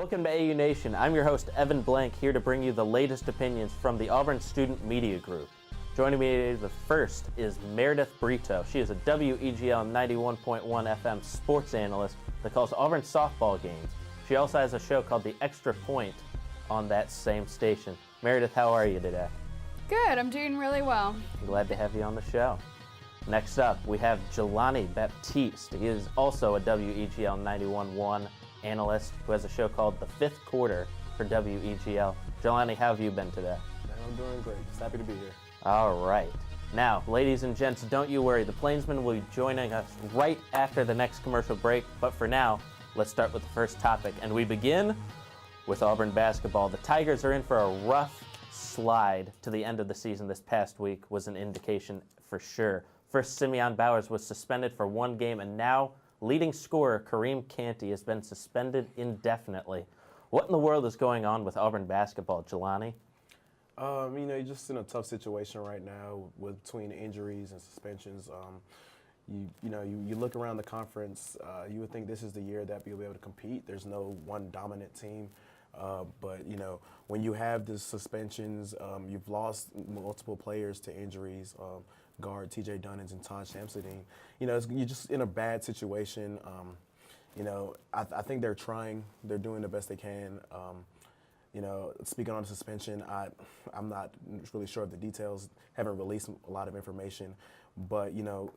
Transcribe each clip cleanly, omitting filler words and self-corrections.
Welcome to AU Nation. I'm your host, Evan Blank, here to bring you the latest opinions from the Auburn Student Media Group. Joining me today, the first is Meredith Brito. She is a WEGL 91.1 FM sports analyst that calls Auburn softball games. She also has a show called The Extra Point on that same station. Meredith, how are you today? Good, I'm doing really well. Glad to have you on the show. Next up, we have Jelani Baptiste. He is also a WEGL 91.1 analyst who has a show called The Fifth Quarter for WEGL. Jelani, how have you been today? I'm doing great. Just happy to be here. All right. Now, ladies and gents, don't you worry. The Plainsmen will be joining us right after the next commercial break. But for now, let's start with the first topic. And we begin with Auburn basketball. The Tigers are in for a rough slide to the end of the season. This past week was an indication for sure. First, Simeon Bowers was suspended for one game, and now leading scorer Kareem Canty has been suspended indefinitely. What in the world is going on with Auburn basketball, Jelani? You're just in a tough situation right now between injuries and suspensions. You look around the conference, you would think this is the year that you'll be able to compete. There's no one dominant team. But when you have the suspensions, you've lost multiple players to injuries, guard T.J. Dunnins and Taj Shamsuddin. You're just in a bad situation. I think they're trying. They're doing the best they can. Speaking on the suspension, I'm not really sure of the details. Haven't released a lot of information. But,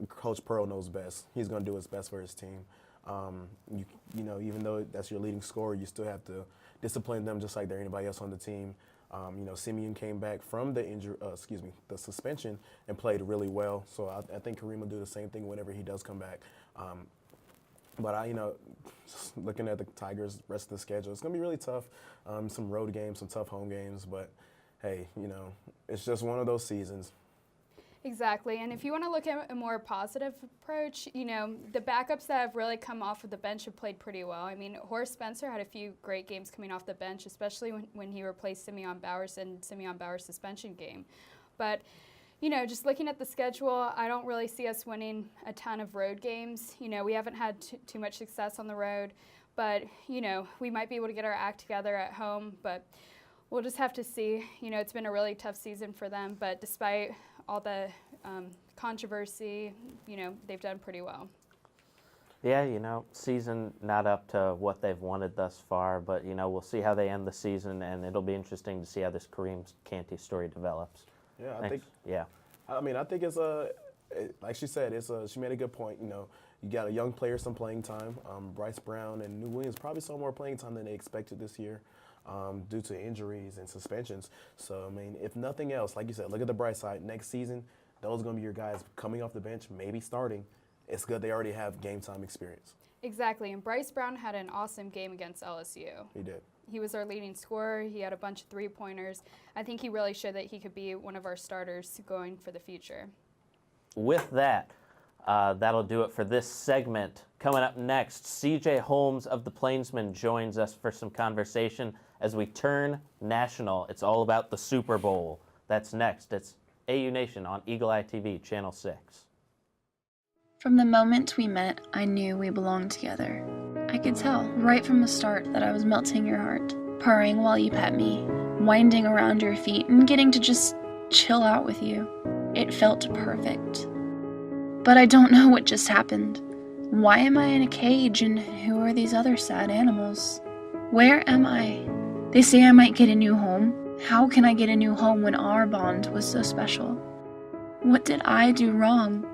Coach Pearl knows best. He's going to do his best for his team. Even though that's your leading scorer, you still have to discipline them just like they're anybody else on the team. Simeon came back from the the suspension and played really well. So I think Kareem will do the same thing whenever he does come back. Just looking at the Tigers' rest of the schedule, it's going to be really tough. Some road games, some tough home games, but hey, it's just one of those seasons. Exactly, and if you want to look at a more positive approach, the backups that have really come off of the bench have played pretty well. I mean, Horace Spencer had a few great games coming off the bench, especially when he replaced Simeon Bowers in Simeon Bowers' suspension game. But, just looking at the schedule, I don't really see us winning a ton of road games. We haven't had too much success on the road, but, we might be able to get our act together at home, but we'll just have to see. It's been a really tough season for them, but despite all the controversy, they've done pretty well. Yeah, season not up to what they've wanted thus far, but, we'll see how they end the season, and it'll be interesting to see how this Kareem Canty story develops. Yeah, I think it's like she said, she made a good point. You got a young player, some playing time. Bryce Brown and New Williams probably saw more playing time than they expected this year. Due to injuries and suspensions. So, if nothing else, like you said, look at the bright side. Next season, those are going to be your guys coming off the bench, maybe starting. It's good they already have game time experience. Exactly, and Bryce Brown had an awesome game against LSU. He did. He was our leading scorer. He had a bunch of three-pointers. I think he really showed that he could be one of our starters going for the future. With that, that'll do it for this segment. Coming up next, CJ Holmes of the Plainsmen joins us for some conversation as we turn national. It's all about the Super Bowl. That's next. It's AU Nation on Eagle Eye TV, Channel 6. From the moment we met, I knew we belonged together. I could tell right from the start that I was melting your heart, purring while you pet me, winding around your feet, and getting to just chill out with you. It felt perfect. But I don't know what just happened. Why am I in a cage, and who are these other sad animals? Where am I? They say I might get a new home. How can I get a new home when our bond was so special? What did I do wrong?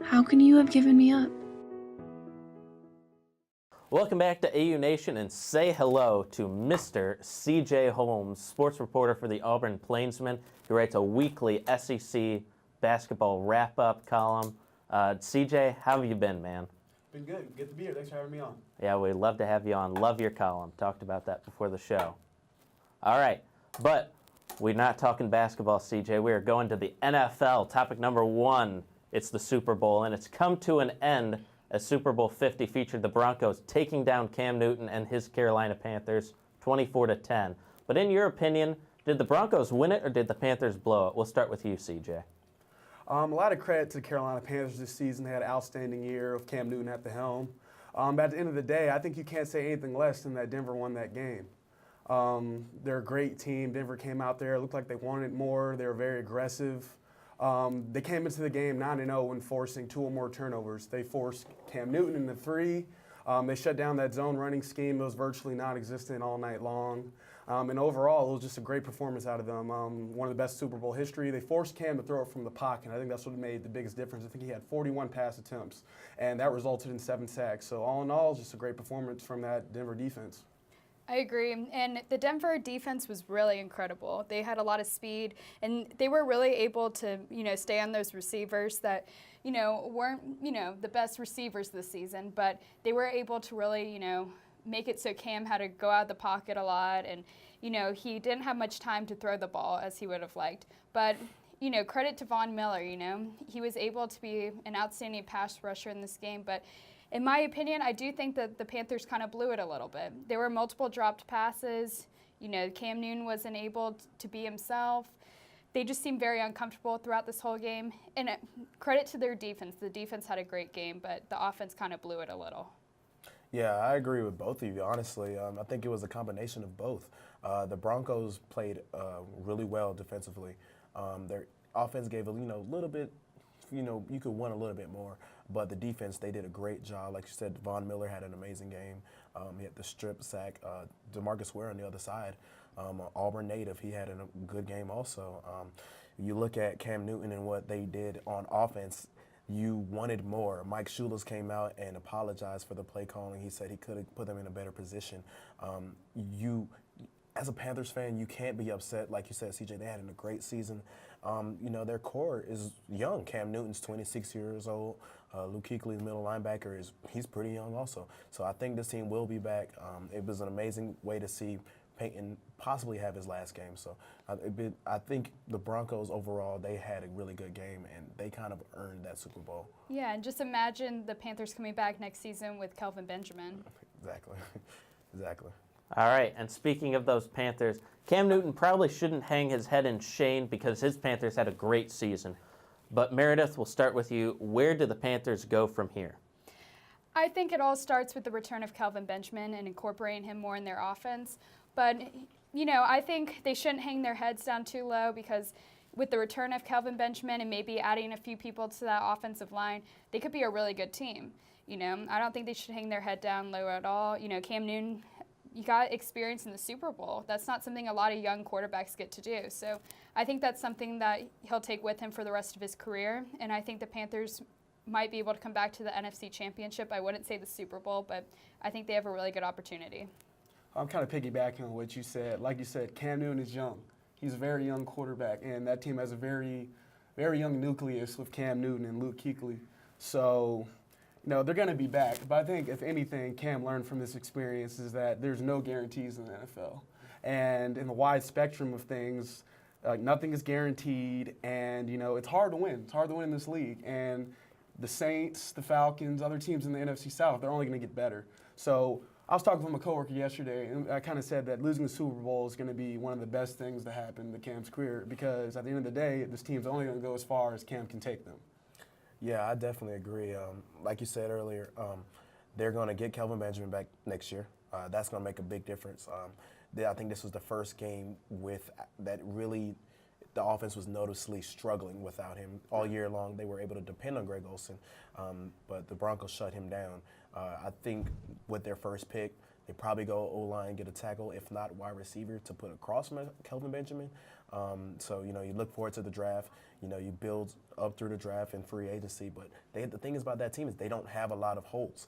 How can you have given me up? Welcome back to AU Nation, and say hello to Mr. CJ Holmes, sports reporter for the Auburn Plainsmen. He writes a weekly SEC basketball wrap-up column. CJ, how have you been, man? Been good. Good to be here. Thanks for having me on. Yeah, we'd love to have you on. Love your column. Talked about that before the show. All right, but we're not talking basketball, CJ. We are going to the NFL. Topic number one, it's the Super Bowl, and it's come to an end as Super Bowl 50 featured the Broncos taking down Cam Newton and his Carolina Panthers 24-10. But in your opinion, did the Broncos win it or did the Panthers blow it? We'll start with you, CJ. A lot of credit to the Carolina Panthers this season. They had an outstanding year with Cam Newton at the helm. But at the end of the day, I think you can't say anything less than that Denver won that game. They're a great team. Denver came out there, it looked like they wanted more. They were very aggressive. They came into the game 9-0 and forcing 2 or more turnovers. They forced Cam Newton into 3. They shut down that zone running scheme. It was virtually non-existent all night long. And overall, it was just a great performance out of them. One of the best Super Bowl history. They forced Cam to throw it from the pocket. I think that's what made the biggest difference. I think he had 41 pass attempts, and that resulted in 7 sacks. So all in all, just a great performance from that Denver defense. I agree. And the Denver defense was really incredible. They had a lot of speed, and they were really able to, stay on those receivers that, weren't, the best receivers this season, but they were able to really, make it so Cam had to go out of the pocket a lot, and, he didn't have much time to throw the ball as he would have liked. But, credit to Von Miller, he was able to be an outstanding pass rusher in this game, but in my opinion, I do think that the Panthers kind of blew it a little bit. There were multiple dropped passes. Cam Newton wasn't able to be himself. They just seemed very uncomfortable throughout this whole game. And credit to their defense. The defense had a great game, but the offense kind of blew it a little. Yeah, I agree with both of you, honestly. I think it was a combination of both. The Broncos played really well defensively. Their offense gave a little bit, you could want a little bit more. But the defense, they did a great job. Like you said, Von Miller had an amazing game. He had the strip sack. DeMarcus Ware on the other side, Auburn native, he had a good game also. You look at Cam Newton and what they did on offense, you wanted more. Mike Schules came out and apologized for the play calling. He said he could have put them in a better position. As a Panthers fan, you can't be upset. Like you said, CJ, they had a great season. Their core is young. Cam Newton's 26 years old. Luke Kuechly, the middle linebacker, he's pretty young also. So I think this team will be back. It was an amazing way to see Peyton possibly have his last game. So I think the Broncos overall, they had a really good game, and they kind of earned that Super Bowl. Yeah, and just imagine the Panthers coming back next season with Kelvin Benjamin. Exactly. Exactly. All right, and speaking of those Panthers, Cam Newton probably shouldn't hang his head in shame because his Panthers had a great season. But Meredith, we'll start with you. Where do the Panthers go from here? I think it all starts with the return of Kelvin Benjamin and incorporating him more in their offense. But, I think they shouldn't hang their heads down too low because with the return of Kelvin Benjamin and maybe adding a few people to that offensive line, they could be a really good team. I don't think they should hang their head down low at all. Cam Newton, you got experience in the Super Bowl. That's not something a lot of young quarterbacks get to do. So I think that's something that he'll take with him for the rest of his career. And I think the Panthers might be able to come back to the NFC Championship. I wouldn't say the Super Bowl, but I think they have a really good opportunity. I'm kind of piggybacking on what you said. Like you said, Cam Newton is young. He's a very young quarterback, and that team has a very, very young nucleus with Cam Newton and Luke Kuechly. So, they're going to be back. But I think, if anything, Cam learned from this experience is that there's no guarantees in the NFL. And in the wide spectrum of things, nothing is guaranteed, and, it's hard to win. It's hard to win in this league. And the Saints, the Falcons, other teams in the NFC South, they're only going to get better. So I was talking with my coworker yesterday, and I kind of said that losing the Super Bowl is going to be one of the best things to happen to Cam's career because at the end of the day, this team's only going to go as far as Cam can take them. Yeah, I definitely agree. Like you said earlier, they're going to get Kelvin Benjamin back next year. That's going to make a big difference. I think this was the first game with that really the offense was noticeably struggling without him. All year long, they were able to depend on Greg Olsen, but the Broncos shut him down. I think with their first pick, they probably go O-line, get a tackle, if not wide receiver, to put across Kelvin Benjamin. So, you look forward to the draft. You build up through the draft and free agency. But the thing is about that team is they don't have a lot of holes.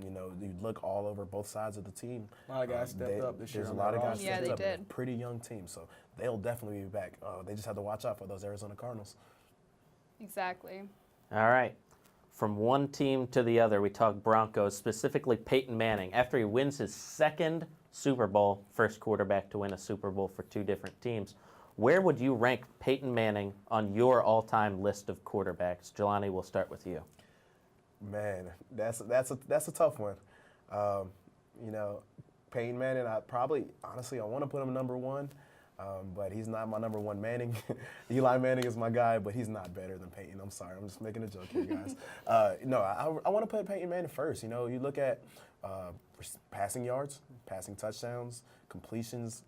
You look all over both sides of the team. A lot of guys stepped up this year. There's a lot of guys Yeah, stepped they up. did. It's a pretty young team, so they'll definitely be back. They just have to watch out for those Arizona Cardinals. Exactly. All right. From one team to the other, we talk Broncos, specifically Peyton Manning. After he wins his second Super Bowl, first quarterback to win a Super Bowl for two different teams, where would you rank Peyton Manning on your all-time list of quarterbacks? Jelani, we'll start with you. Man, that's a tough one. Peyton Manning, honestly, I want to put him number one, but he's not my number one Manning. Eli Manning is my guy, but he's not better than Peyton. I'm sorry, I'm just making a joke here, guys. I want to put Peyton Manning first. You look at passing yards, passing touchdowns, completions.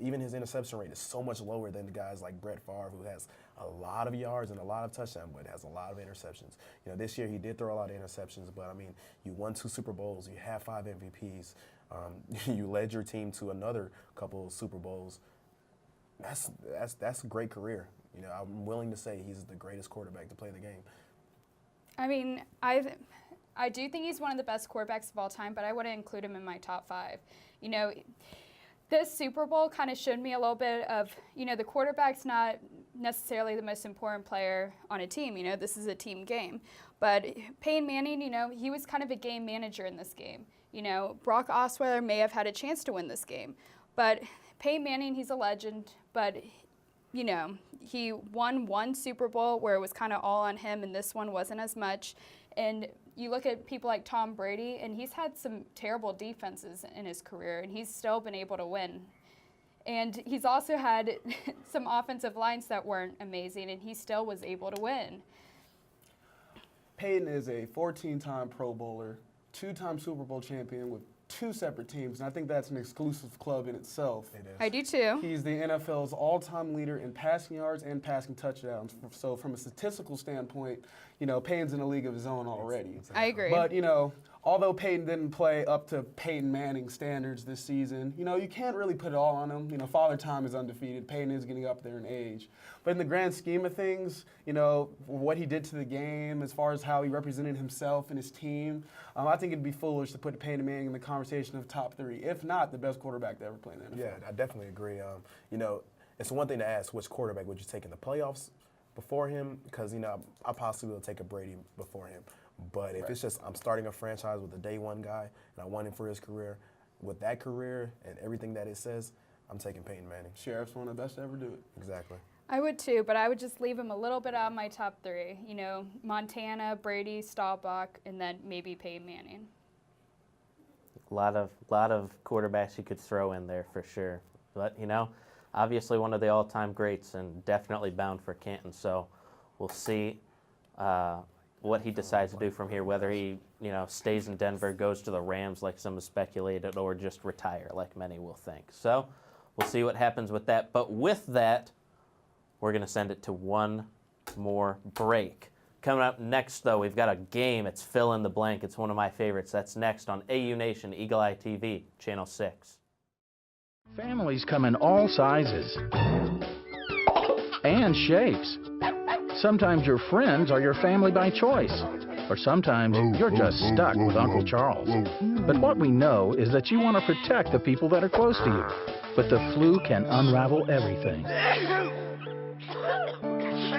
Even his interception rate is so much lower than the guys like Brett Favre, who has a lot of yards and a lot of touchdowns, but has a lot of interceptions. This year he did throw a lot of interceptions, but you won 2 Super Bowls, you have 5 MVPs, you led your team to another couple of Super Bowls. That's a great career. I'm willing to say he's the greatest quarterback to play the game. I do think he's one of the best quarterbacks of all time, but I wouldn't include him in my top 5. This Super Bowl kind of showed me a little bit of, the quarterback's not necessarily the most important player on a team. This is a team game. But Peyton Manning, he was kind of a game manager in this game. Brock Osweiler may have had a chance to win this game. But Peyton Manning, he's a legend. But, he won 1 Super Bowl where it was kind of all on him, and this one wasn't as much. And you look at people like Tom Brady, and he's had some terrible defenses in his career, and he's still been able to win. And he's also had some offensive lines that weren't amazing, and he still was able to win. Peyton is a 14-time Pro Bowler, 2-time Super Bowl champion with 2 separate teams, and I think that's an exclusive club in itself. It is. I do too. He's the NFL's all-time leader in passing yards and passing touchdowns. So from a statistical standpoint, Peyton's in a league of his own already. I agree. But, although Peyton didn't play up to Peyton Manning standards this season, you can't really put it all on him. Father Time is undefeated. Peyton is getting up there in age. But in the grand scheme of things, what he did to the game as far as how he represented himself and his team, I think it'd be foolish to put Peyton Manning in the conversation of top 3, if not the best quarterback to ever play in the NFL. Yeah, I definitely agree. It's one thing to ask which quarterback would you take in the playoffs before him, because, I possibly will take a Brady before him. But if it's just I'm starting a franchise with a day 1 guy and I want him for his career, with that career and everything that it says, I'm taking Peyton Manning. Sheriff's one of the best to ever do it. Exactly. I would too, but I would just leave him a little bit out of my top 3. Montana, Brady, Staubach, and then maybe Peyton Manning. A lot of quarterbacks you could throw in there for sure. But, obviously one of the all-time greats and definitely bound for Canton. So we'll see what he decides to do from here, whether he, stays in Denver, goes to the Rams like some have speculated, or just retire like many will think. So we'll see what happens with that. But with that, we're going to send it to one more break. Coming up next, though, we've got a game. It's Fill in the Blank. It's one of my favorites. That's next on AU Nation, Eagle Eye TV, Channel 6. Families come in all sizes and shapes. Sometimes your friends are your family by choice, or sometimes you're just stuck with Uncle Charles. But what we know is that you want to protect the people that are close to you. But the flu can unravel everything.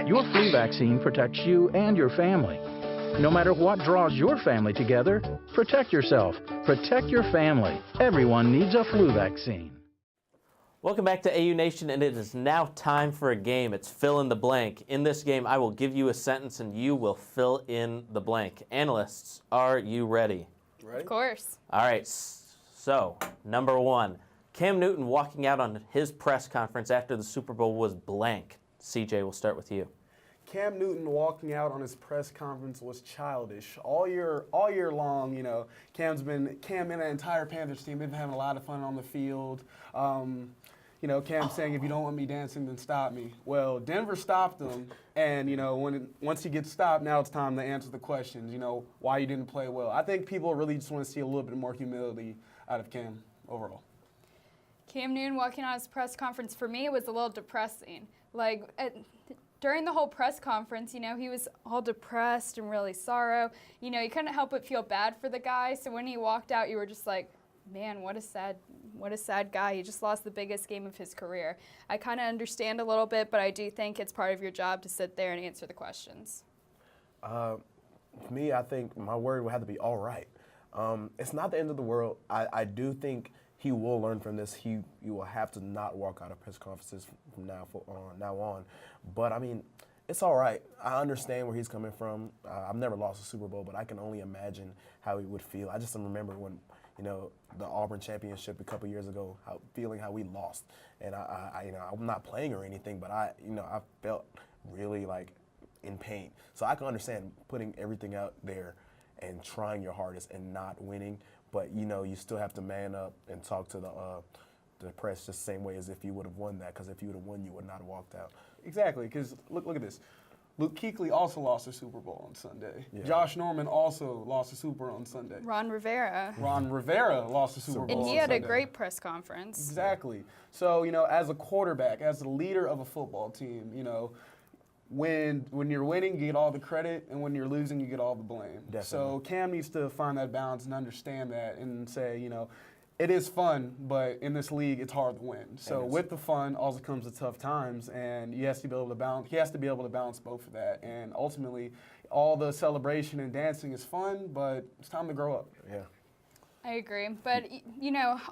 Your flu vaccine protects you and your family. No matter what draws your family together, protect yourself, protect your family. Everyone needs a flu vaccine. Welcome back to AU Nation, and it is now time for a game. It's Fill in the Blank. In this game, I will give you a sentence, and you will fill in the blank. Analysts, are you ready? Right? Of course. All right, so number 1, Cam Newton walking out on his press conference after the Super Bowl was blank. CJ, we'll start with you. Cam Newton walking out on his press conference was childish. All year long, Cam and the entire Panthers team, they've been having a lot of fun on the field. Cam saying, if you don't want me dancing, then stop me. Well, Denver stopped him, and, once he gets stopped, now it's time to answer the questions, why you didn't play well. I think people really just want to see a little bit more humility out of Cam overall. Cam Newton walking on his press conference, for me, it was a little depressing. During the whole press conference, he was all depressed and really sorrow. You couldn't help but feel bad for the guy. So when he walked out, you were just like, man, what a sad guy. He just lost the biggest game of his career. I kind of understand a little bit, but I do think it's part of your job to sit there and answer the questions. For me, I think my word would have to be all right. It's not the end of the world. I do think he will learn from this. He will have to not walk out of press conferences from now on. But, it's all right. I understand where he's coming from. I've never lost a Super Bowl, but I can only imagine how he would feel. I just remember when, the Auburn championship a couple years ago, feeling how we lost. And I'm not playing or anything, but I felt really in pain. So I can understand putting everything out there and trying your hardest and not winning. but you still have to man up and talk to the press just the same way as if you would have won that. Because if you would have won, you would not have walked out. Exactly, because look at this. Luke Kuechly also lost the Super Bowl on Sunday. Yeah. Josh Norman also lost the Super Bowl on Sunday. Ron Rivera. Ron Rivera lost the Super Bowl And he on had Sunday. a great press conference. Exactly. So, as a quarterback, as the leader of a football team, when you're winning, you get all the credit, and when you're losing, you get all the blame. Definitely. So Cam needs to find that balance and understand that and say, it is fun, but in this league, it's hard to win. So with the fun also comes the tough times, and he has to be able to balance both of that. And ultimately, all the celebration and dancing is fun, but it's time to grow up. Yeah. I agree. But,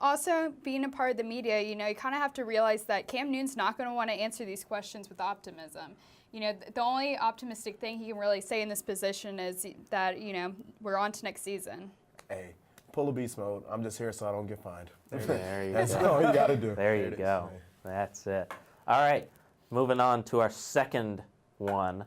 also being a part of the media, you kind of have to realize that Cam Newton's not going to want to answer these questions with optimism. The only optimistic thing he can really say in this position is that, we're on to next season. Hey, pull a beast mode. I'm just here so I don't get fined. There you That's go. all you got to do. There you go. That's it. All right, moving on to our second one.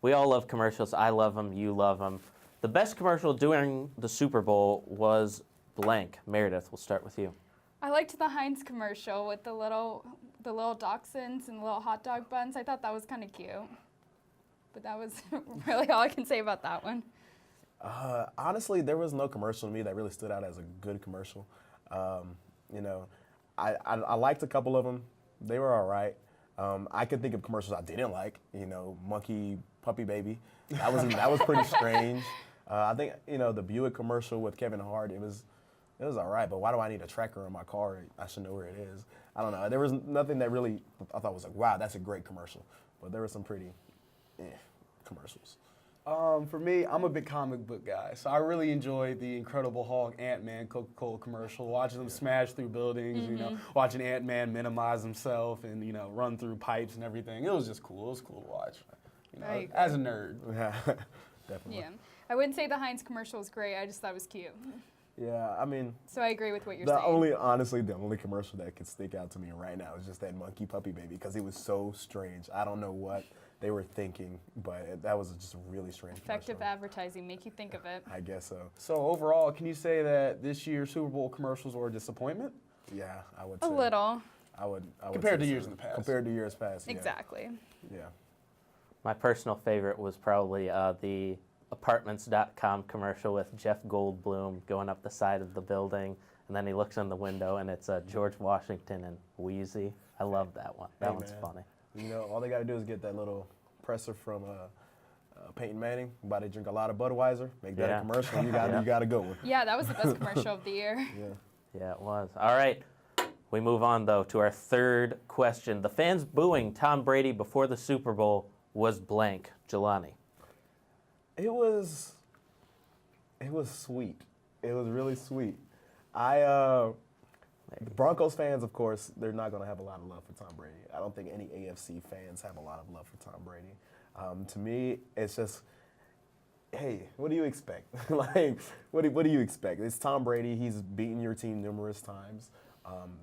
We all love commercials. I love them. You love them. The best commercial during the Super Bowl was blank. Meredith, we'll start with you. I liked the Heinz commercial with the little dachshunds and the little hot dog buns. I thought that was kind of cute. But that was really all I can say about that one. Honestly, there was no commercial to me that really stood out as a good commercial. I liked a couple of them. They were all right. I could think of commercials I didn't like. Monkey Puppy Baby. That was pretty strange. I think the Buick commercial with Kevin Hart. It was all right. But why do I need a tracker in my car? I should know where it is. I don't know. There was nothing that really I thought was like, wow, that's a great commercial. But there were some pretty commercials. For me, I'm a big comic book guy, so I really enjoyed the Incredible Hulk Ant-Man Coca-Cola commercial, watching them smash through buildings, watching Ant-Man minimize himself and, run through pipes and everything. It was just cool. It was cool to watch, as a nerd. Yeah, definitely. Yeah. I wouldn't say the Heinz commercial was great. I just thought it was cute. Yeah, I mean. So I agree with what you're saying. The only commercial that could stick out to me right now is just that Monkey Puppy Baby because it was so strange. I don't know what they were thinking, but that was just a really strange Effective commercial. advertising, make you think of it. I guess so. So overall, can you say that this year's Super Bowl commercials were a disappointment? Yeah, I would say. A little. I would Compared say to years so. in the past. Compared to years past, yeah. Exactly. Yeah. My personal favorite was probably the apartments.com commercial with Jeff Goldblum going up the side of the building, and then he looks in the window, and it's George Washington and Wheezy. I love that one. That one's funny. All they got to do is get that little presser from Peyton Manning. About to drink a lot of Budweiser. Make that a commercial. You got to go with. Yeah, that was the best commercial of the year. Yeah, it was. All right. We move on, though, to our third question. The fans booing Tom Brady before the Super Bowl was blank. Jelani. It was sweet. It was really sweet. Broncos fans, of course, they're not going to have a lot of love for Tom Brady. I don't think any AFC fans have a lot of love for Tom Brady. To me, it's just, hey, what do you expect? What do you expect? It's Tom Brady. He's beaten your team numerous times.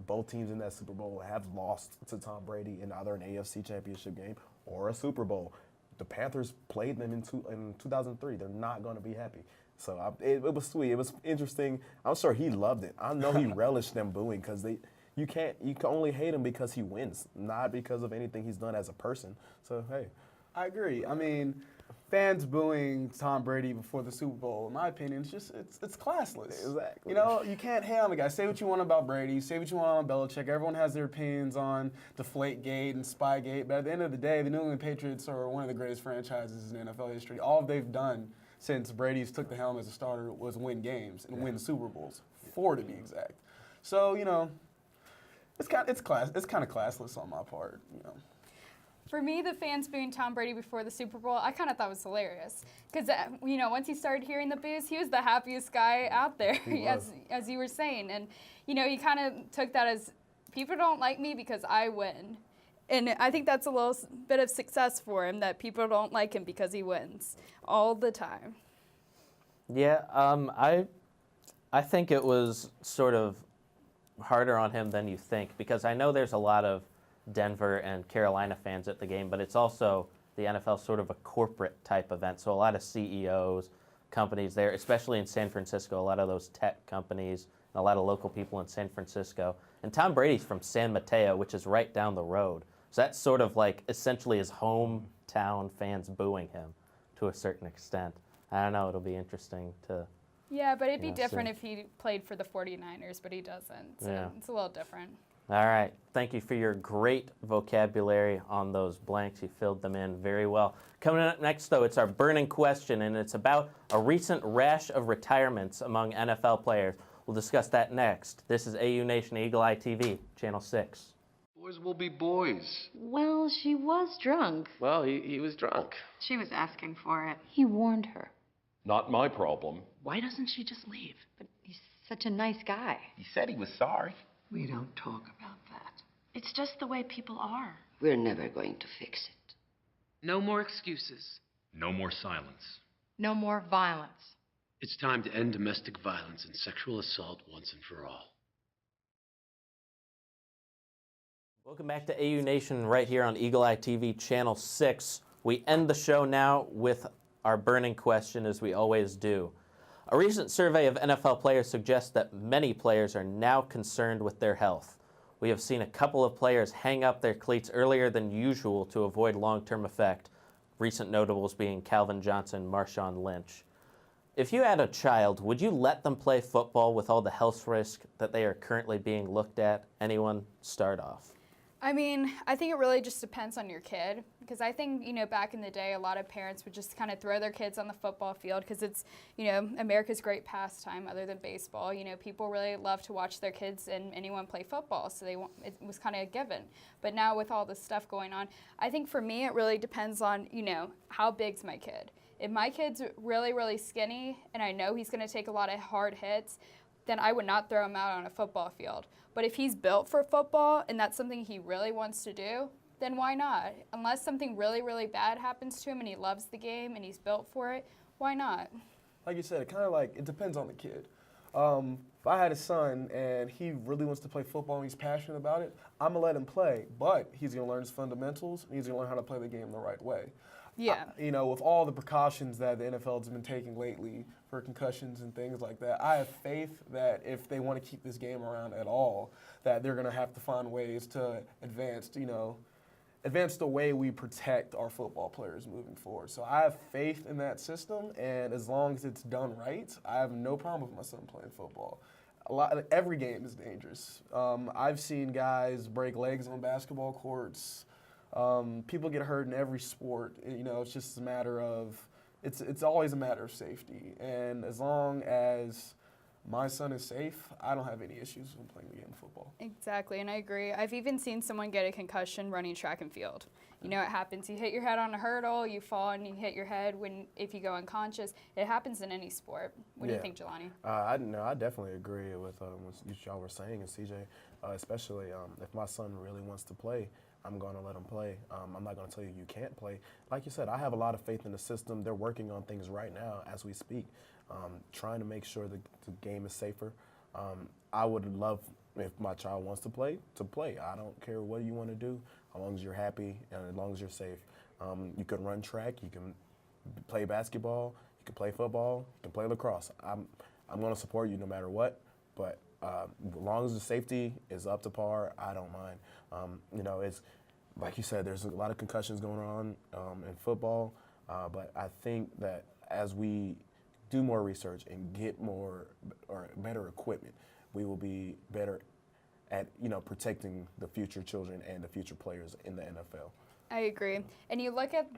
Both teams in that Super Bowl have lost to Tom Brady in either an AFC championship game or a Super Bowl. The Panthers played them in 2003. They're not going to be happy. So it was sweet. It was interesting. I'm sure he loved it. I know he relished them booing because you can only hate him because he wins, not because of anything he's done as a person. So, hey. I agree. I mean, fans booing Tom Brady before the Super Bowl, in my opinion, it's classless. Exactly. You can't hate on the guy. Say what you want about Brady. Say what you want on Belichick. Everyone has their opinions on Deflategate and Spygate. But at the end of the day, the New England Patriots are one of the greatest franchises in NFL history. All they've done since Brady's took the helm as a starter was win games and win Super Bowls, 4 to be exact. So it's kind of classless on my part. For me, the fans booing Tom Brady before the Super Bowl, I kind of thought was hilarious. Because, once he started hearing the boos, he was the happiest guy out there, as you were saying. And, he kind of took that as, people don't like me because I win. And I think that's a little bit of success for him, that people don't like him because he wins all the time. Yeah, I think it was sort of harder on him than you think, because I know there's a lot of Denver and Carolina fans at the game, but it's also the NFL sort of a corporate type event. So a lot of CEOs, companies there, especially in San Francisco, a lot of those tech companies, and a lot of local people in San Francisco. And Tom Brady's from San Mateo, which is right down the road. So that's sort of like essentially his hometown fans booing him to a certain extent. I don't know, it'll be interesting to... Yeah, but it'd be different if he played for the 49ers, but he doesn't. So it's a little different. All right. Thank you for your great vocabulary on those blanks. You filled them in very well. Coming up next, though, it's our burning question, and it's about a recent rash of retirements among NFL players. We'll discuss that next. This is AU Nation Eagle Eye TV, Channel 6. Boys will be boys. Well, she was drunk. Well, he was drunk. She was asking for it. He warned her. Not my problem. Why doesn't she just leave? But he's such a nice guy. He said he was sorry. We don't talk about that. It's just the way people are. We're never going to fix it. No more excuses. No more silence. No more violence. It's time to end domestic violence and sexual assault once and for all. Welcome back to AU Nation right here on Eagle Eye TV, Channel 6. We end the show now with our burning question, as we always do. A recent survey of NFL players suggests that many players are now concerned with their health. We have seen a couple of players hang up their cleats earlier than usual to avoid long-term effect, recent notables being Calvin Johnson, Marshawn Lynch. If you had a child, would you let them play football with all the health risk that they are currently being looked at? Anyone start off? I mean, I think it really just depends on your kid, because I think, back in the day, a lot of parents would just kind of throw their kids on the football field because it's, America's great pastime other than baseball. People really love to watch their kids and anyone play football, so it was kind of a given. But now with all this stuff going on, I think for me it really depends on, how big's my kid. If my kid's really, really skinny and I know he's going to take a lot of hard hits, then I would not throw him out on a football field. But if he's built for football and that's something he really wants to do, then why not? Unless something really, really bad happens to him and he loves the game and he's built for it, why not? Like you said, it depends on the kid. If I had a son and he really wants to play football and he's passionate about it, I'm going to let him play. But he's going to learn his fundamentals and he's going to learn how to play the game the right way. Yeah. With all the precautions that the NFL has been taking lately for concussions and things like that, I have faith that if they want to keep this game around at all, that they're going to have to find ways to advance the way we protect our football players moving forward. So I have faith in that system, and as long as it's done right, I have no problem with my son playing football. Every game is dangerous. I've seen guys break legs on basketball courts. People get hurt in every sport. It's just a matter of, it's always a matter of safety. And as long as my son is safe, I don't have any issues with playing the game of football. Exactly, and I agree. I've even seen someone get a concussion running track and field. It happens. You hit your head on a hurdle, you fall, and you hit your head if you go unconscious. It happens in any sport. What do you think, Jelani? I definitely agree with what y'all were saying, and CJ, especially if my son really wants to play, I'm going to let him play. I'm not going to tell you you can't play. Like you said, I have a lot of faith in the system. They're working on things right now as we speak, trying to make sure the game is safer. I would love, if my child wants to play, I don't care what you want to do, as long as you're happy and as long as you're safe. You can run track, you can play basketball, you can play football, you can play lacrosse. I'm going to support you no matter what, but as long as the safety is up to par, I don't mind. It's like you said, there's a lot of concussions going on in football, but I think that as we do more research and get more or better equipment, we will be better at protecting the future children and the future players in the NFL. I agree. And you look at,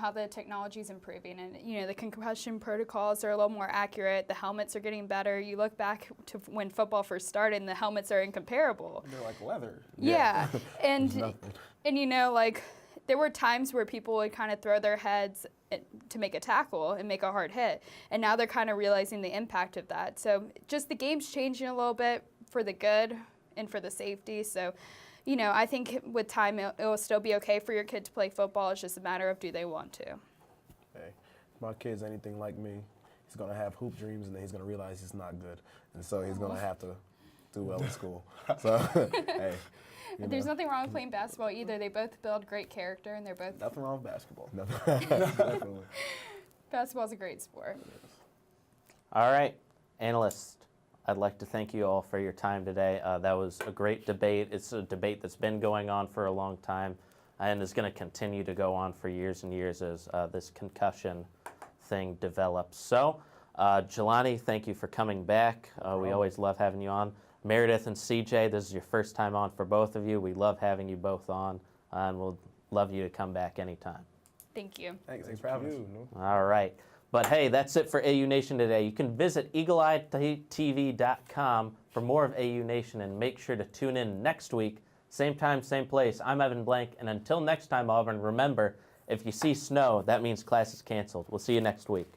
how the technology is improving and, the concussion protocols are a little more accurate. The helmets are getting better. You look back to when football first started and the helmets are incomparable. They're like leather. Yeah. and there were times where people would kind of throw their heads to make a tackle and make a hard hit. And now they're kind of realizing the impact of that. So just the game's changing a little bit for the good and for the safety. So, I think with time it will still be okay for your kid to play football. It's just a matter of do they want to. Hey, if my kid's anything like me, he's going to have hoop dreams and then he's going to realize he's not good. And so he's going to have to do well in school. So, hey. There's nothing wrong with playing basketball either. They both build great character and they're both... Nothing wrong with basketball. Definitely. Basketball's a great sport. All right, analysts, I'd like to thank you all for your time today. That was a great debate. It's a debate that's been going on for a long time and is going to continue to go on for years and years as this concussion thing develops. So, Jelani, thank you for coming back. We always love having you on. Meredith and CJ, this is your first time on for both of you. We love having you both on, and we'll love you to come back anytime. Thank you. Thanks for having us. All right. But hey, that's it for AU Nation today. You can visit eagleeyetv.com for more of AU Nation, and make sure to tune in next week. Same time, same place. I'm Evan Blank, and until next time, Auburn, remember, if you see snow, that means class is canceled. We'll see you next week.